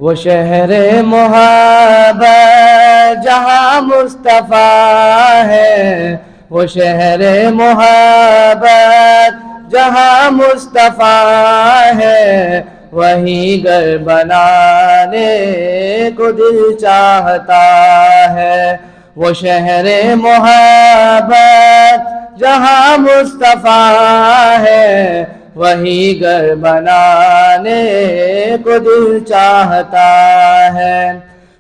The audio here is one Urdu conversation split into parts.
وہ شہر محبت جہاں مصطفیٰ ہے، وہ شہر محبت جہاں مصطفیٰ ہے، وہیں گھر بنانے کو دل چاہتا ہے۔ وہ شہر محبت جہاں مصطفیٰ ہے، وہیں گھر بنانے کو دل چاہتا ہے۔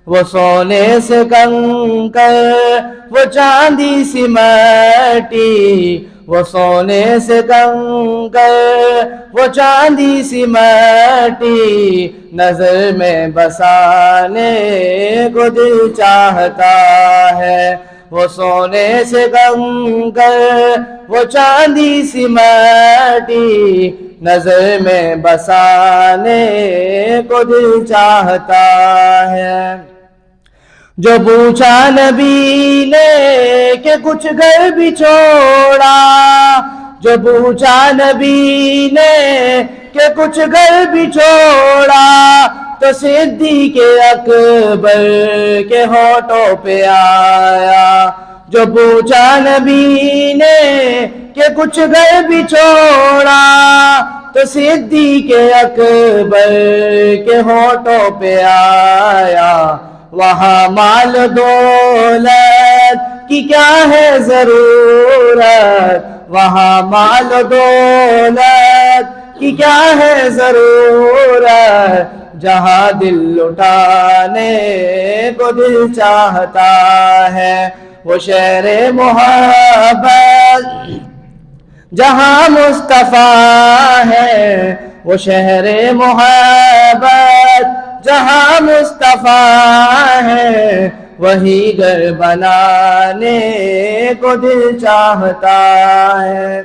وہ سونے سے کنکر، وہ چاندی سی مٹی، وہ سونے سے کنکر، وہ چاندی سی مٹی، نظر میں بسانے کو دل چاہتا ہے۔ وہ سونے سے کنکر، وہ چاندی سی مٹی، نظر میں بسانے کو دل چاہتا ہے۔ جو پوچھا نبی نے کہ کچھ گھر بھی چھوڑا، جو پوچھا نبی نے کہ کچھ گھر بھی چھوڑا، تو صدیق اکبر کے ہونٹوں پہ آیا۔ جو پوچھا نبی نے کہ کچھ گھر بھی چھوڑا، تو صدیق اکبر کے ہونٹوں پہ آیا۔ وہاں مال دولت کی کیا ہے ضرورت، وہاں مال دولت کی کیا ہے ضرورت، جہاں دل لٹانے کو دل چاہتا ہے۔ وہ شہر محبت جہاں مصطفیٰ ہے، وہ شہر محبت جہاں مصطفیٰ ہے، وہی گھر بنانے کو دل چاہتا ہے۔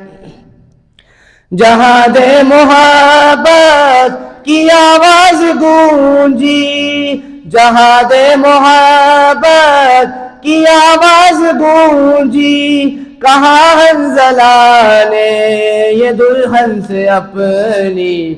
جہاں دے محبت کی آواز گونجی، جہاں دے محبت کی آواز گونجی، کہاں حنظلہ نے یہ دلہن سے اپنی،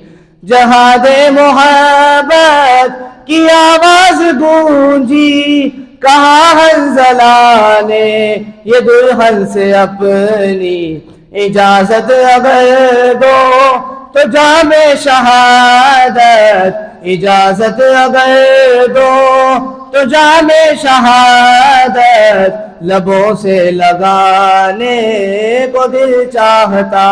جہاں دے محبت کی آواز گونجی، کہاں حنظلہ نے یہ دلہن سے اپنی، اجازت اگر دو تو جام شہادت، اجازت اگر دو تو جام شہادت، لبوں سے لگانے کو دل چاہتا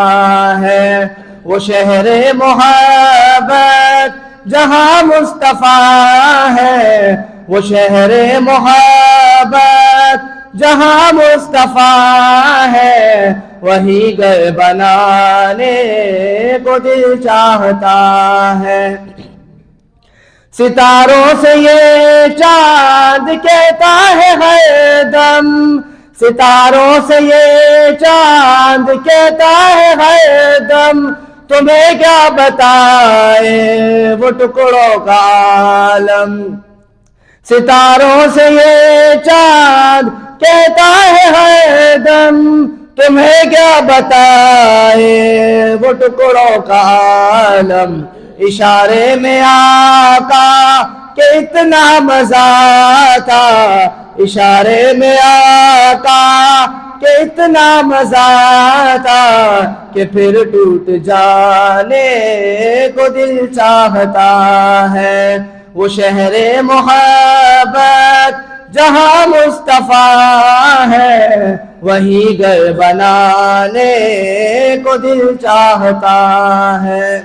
ہے۔ وہ شہر محبت جہاں مصطفیٰ ہے، وہ شہر محبت جہاں مصطفیٰ ہے، وہی گھر بنانے کو دل چاہتا ہے۔ ستاروں سے یہ چاند کہتا ہے ہر دم، ستاروں سے یہ چاند کہتا ہے ہر دم، تمہیں کیا بتائے وہ ٹکڑوں کا عالم۔ ستاروں سے یہ چاند کہتا ہے ہر دم، تمہیں کیا بتائے وہ ٹکڑوں کا عالم۔ اشارے میں آقا کہ اتنا مزہ تھا، اشارے میں آقا کہ اتنا مزہ تھا، کہ پھر ٹوٹ جانے کو دل چاہتا ہے۔ وہ شہر محبت جہاں مصطفیٰ ہے، وہی گھر بنانے کو دل چاہتا ہے۔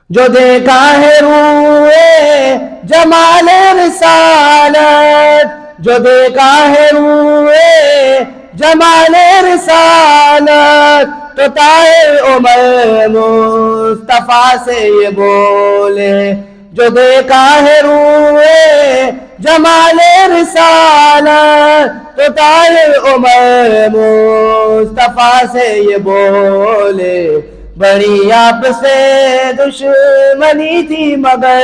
جو دیکھا ہے روئے جمال رسالت، جو دیکھا ہے روئے جمال رسالت، تو طاہر عمر مصطفیٰ سے یہ بولے۔ جو دیکھا ہے روئے جمال رسالت، تو طاہر عمر مصطفیٰ سے یہ بولے۔ بڑی آپ سے دشمنی تھی مگر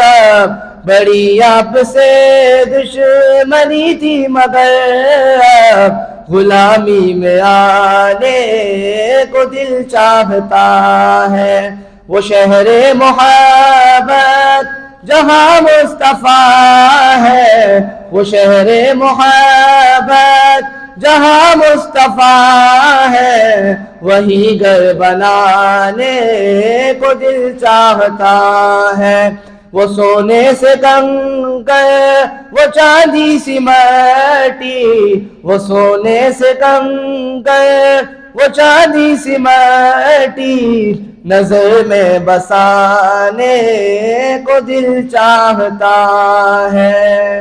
اب، بڑی آپ سے دشمنی تھی مگر اب، غلامی میں آنے کو دل چاہتا ہے۔ وہ شہر محبت جہاں مصطفیٰ ہے وہ شہر محبت، جہاں مصطفیٰ ہے وہی گھر بنانے کو دل چاہتا ہے۔ وہ سونے سے کنکر، وہ چاندی سی مٹی، وہ سونے سے کنکر، وہ چاندی سی مٹی، نظر میں بسانے کو دل چاہتا ہے۔